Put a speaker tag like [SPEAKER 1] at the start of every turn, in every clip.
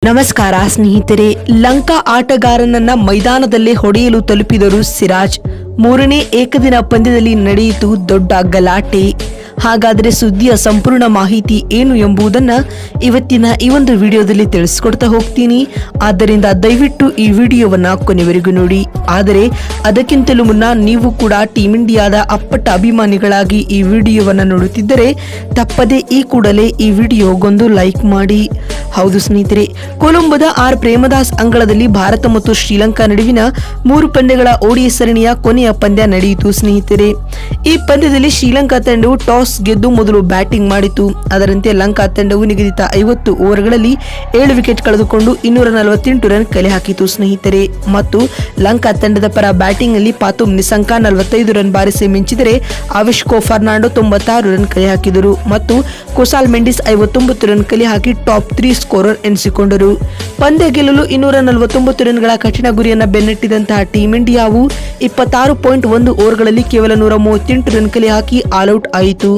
[SPEAKER 1] ನಮಸ್ಕಾರ ಸ್ನೇಹಿತರೆ, ಲಂಕಾ ಆಟಗಾರನನ್ನ ಮೈದಾನದಲ್ಲೇ ಹೊಡೆಯಲು ತಲುಪಿದರು ಸಿರಾಜ್. ಮೂರನೇ ಏಕದಿನ ಪಂದ್ಯದಲ್ಲಿ ನಡೆಯಿತು ದೊಡ್ಡ ಗಲಾಟೆ. ಹಾಗಾದರೆ ಸುದ್ದಿಯ ಸಂಪೂರ್ಣ ಮಾಹಿತಿ ಏನು ಎಂಬುದನ್ನ ಇವತ್ತಿನ ಈ ಒಂದು ವಿಡಿಯೋದಲ್ಲಿ ತಿಳಿಸ್ಕೊಡ್ತಾ ಹೋಗ್ತೀನಿ. ಆದ್ದರಿಂದ ದಯವಿಟ್ಟು ಈ ವಿಡಿಯೋವನ್ನ ಕೊನೆವರೆಗೂ ನೋಡಿ. ಆದರೆ ಅದಕ್ಕಿಂತಲೂ ಮುನ್ನ ನೀವು ಕೂಡ ಟೀಮ್ ಇಂಡಿಯಾದ ಅಪ್ಪಟ ಅಭಿಮಾನಿಗಳಾಗಿ ಈ ವಿಡಿಯೋವನ್ನ ನೋಡುತ್ತಿದ್ದರೆ ತಪ್ಪದೆ ಈ ಕೂಡಲೇ ಈ ವಿಡಿಯೋಗೊಂದು ಲೈಕ್ ಮಾಡಿ. ಹೌದು ಸ್ನೇಹಿತರೆ, ಕೊಲಂಬೋದ ಪ್ರೇಮದಾಸ್ ಅಂಗಳದಲ್ಲಿ ಭಾರತ ಮತ್ತು ಶ್ರೀಲಂಕಾ ನಡುವಿನ 3 ಪಂದ್ಯಗಳ ಓಡಿಐ ಸರಣಿಯ ಕೊನೆಯ ಪಂದ್ಯ ನಡೆಯಿತು ಸ್ನೇಹಿತರೆ. ಈ ಪಂದ್ಯದಲ್ಲಿ ಶ್ರೀಲಂಕಾ ತಂಡವು ಟಾಸ್ ಗೆದ್ದು ಮೊದಲು ಬ್ಯಾಟಿಂಗ್ ಮಾಡಿತು. ಅದರಂತೆ ಲಂಕಾ ತಂಡವು ನಿಗದಿತ 50 ಓವರ್ಗಳಲ್ಲಿ 7 ವಿಕೆಟ್ ಕಳೆದುಕೊಂಡು 248 ರನ್ ಕಲೆ ಹಾಕಿತು ಸ್ನೇಹಿತರೆ. ಮತ್ತು ಲಂಕಾ ತಂಡದ ಪರ ಬ್ಯಾಟಿಂಗ್ ನಲ್ಲಿ ಪಾತುಮ್ ನಿಸಂಕ 45 ರನ್ ಬಾರಿಸಿ ಮಿಂಚಿದರೆ ಆವಿಶ್ಕೋ ಫರ್ನಾಂಡೋ 96 ರನ್ ಕಲೆ ಹಾಕಿದರು ಮತ್ತು ಕುಸಾಲ್ ಮೆಂಡಿಸ್ 59 ರನ್ ಕಲೆ ಹಾಕಿ ಟಾಪ್ 3 ಸ್ಕೋರರ್ ಎನಿಸಿಕೊಂಡರು. ಪಂದ್ಯ ಗೆಲ್ಲಲು 249 ರನ್ಗಳ ಕಠಿಣ ಗುರಿಯನ್ನ ಬೆನ್ನಟ್ಟಿದಂತಹ ಟೀಂ ಇಂಡಿಯಾವು 26.1 ಓವರ್ಗಳಲ್ಲಿ ಕೇವಲ 138 ರನ್ ಕಲೆ ಹಾಕಿ ಆಲ್ಔಟ್ ಆಯಿತು.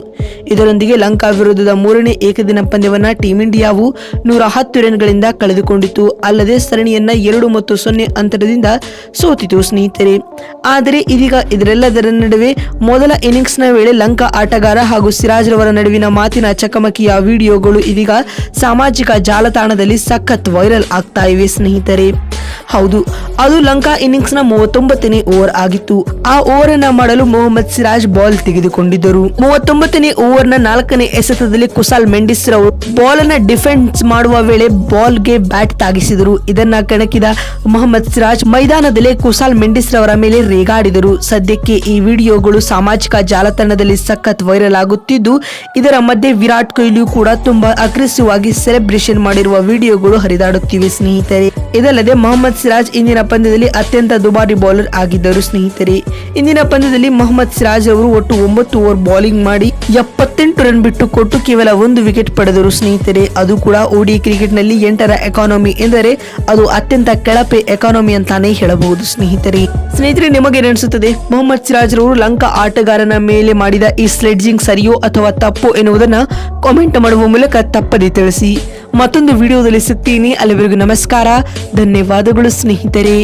[SPEAKER 1] ಇದರೊಂದಿಗೆ ಲಂಕಾ ವಿರುದ್ಧದ 3ನೇ ಏಕದಿನ ಪಂದ್ಯವನ್ನ ಟೀಂ ಇಂಡಿಯಾವು 110 ರನ್ಗಳಿಂದ ಕಳೆದುಕೊಂಡಿತು. ಅಲ್ಲದೆ ಸರಣಿಯನ್ನ 2-0 ಅಂತರದಿಂದ ಸೋತಿತು ಸ್ನೇಹಿತರೆ. ಆದರೆ ಇದೀಗ ಇದರೆಲ್ಲದರ ನಡುವೆ ಮೊದಲ ಇನ್ನಿಂಗ್ಸ್ ನ ವೇಳೆ ಲಂಕಾ ಆಟಗಾರ ಹಾಗೂ ಸಿರಾಜ್ ರವರ ನಡುವಿನ ಮಾತಿನ ಚಕಮಕಿಯ ವಿಡಿಯೋಗಳು ಇದೀಗ ಸಾಮಾಜಿಕ ಜಾಲತಾಣದಲ್ಲಿ ಸಖತ್ ವೈರಲ್ ಆಗ್ತಾ ಇವೆ ಸ್ನೇಹಿತರೆ. ಹೌದು, ಅದು ಲಂಕಾ ಇನ್ನಿಂಗ್ಸ್ ನ 39ನೇ ಓವರ್ ಆಗಿತ್ತು. ಆ ಓವರ್ ಅನ್ನ ಮಾಡಲು ಮೊಹಮ್ಮದ್ ಸಿರಾಜ್ ಬಾಲ್ ತೆಗೆದುಕೊಂಡಿದ್ದರು. 39ನೇ ಓವರ್ ನ 4ನೇ ಎಸೆತದಲ್ಲಿ ಕುಸಾಲ್ ಮೆಂಡಿಸ್ ರವರು ಬಾಲ್ ಅನ್ನ ಡಿಫೆನ್ಸ್ ಮಾಡುವ ವೇಳೆ ಬಾಲ್ ಗೆ ಬ್ಯಾಟ್ ತಾಗಿಸಿದರು. ಇದನ್ನ ಕೆಣಕಿದ ಮೊಹಮ್ಮದ್ ಸಿರಾಜ್ ಮೈದಾನದಲ್ಲೇ ಕುಸಾಲ್ ಮೆಂಡಿಸ್ ರವರ ಮೇಲೆ ರೇಗಾಡಿದರು. ಸದ್ಯಕ್ಕೆ ಈ ವಿಡಿಯೋಗಳು ಸಾಮಾಜಿಕ ಜಾಲತಾಣದಲ್ಲಿ ಸಖತ್ ವೈರಲ್ ಆಗುತ್ತಿದ್ದು, ಇದರ ಮಧ್ಯೆ ವಿರಾಟ್ ಕೊಹ್ಲಿ ಕೂಡ ತುಂಬಾ ಅಗ್ರೆಸಿವ್ ಆಗಿ ಸೆಲೆಬ್ರೇಷನ್ ಮಾಡಿರುವ ವಿಡಿಯೋಗಳು ಹರಿದಾಡುತ್ತಿವೆ ಸ್ನೇಹಿತರೆ. ಇದಲ್ಲದೆ ಮೊಹಮ್ಮದ್ ಸಿರಾಜ್ ಇಂದಿನ ಪಂದ್ಯದಲ್ಲಿ ಅತ್ಯಂತ ದುಬಾರಿ ಬೌಲರ್ ಆಗಿದ್ದರು ಸ್ನೇಹಿತರೆ. ಇಂದಿನ ಪಂದ್ಯದಲ್ಲಿ ಮೊಹಮ್ಮದ್ ಸಿರಾಜ್ ಅವರು ಒಟ್ಟು 9 ಓವರ್ ಬೌಲಿಂಗ್ ಮಾಡಿ 78 ರನ್ ಬಿಟ್ಟು ಕೊಟ್ಟು ಕೇವಲ 1 ವಿಕೆಟ್ ಪಡೆದರು ಸ್ನೇಹಿತರೆ. ಅದು ಕೂಡ ಓಡಿಐ ಕ್ರಿಕೆಟ್ ನಲ್ಲಿ 8ರ ಎಕಾನಮಿ ಎಂದರೆ ಅದು ಅತ್ಯಂತ ಕೆಳಪೆ ಎಕಾನಮಿ ಅಂತಾನೆ ಹೇಳಬಹುದು ಸ್ನೇಹಿತರೆ. ನಿಮಗೆ ಅನಿಸುತ್ತದೆ ಮೊಹಮ್ಮದ್ ಸಿರಾಜ್ ರವರು ಲಂಕಾ ಆಟಗಾರನ ಮೇಲೆ ಮಾಡಿದ ಈ ಸ್ಲೆಡ್ಜಿಂಗ್ ಸರಿಯೋ ಅಥವಾ ತಪ್ಪೋ ಎನ್ನುವುದನ್ನ ಕಾಮೆಂಟ್ ಮಾಡುವ ಮೂಲಕ ತಪ್ಪದೆ ತಿಳಿಸಿ. ಮತ್ತೊಂದು ವಿಡಿಯೋದಲ್ಲಿ ಸಿಗ್ತೀನಿ. ಅಲ್ಲಿವರೆಗೂ ನಮಸ್ಕಾರ, ಧನ್ಯವಾದಗಳು ಸ್ನೇಹಿತರೆ.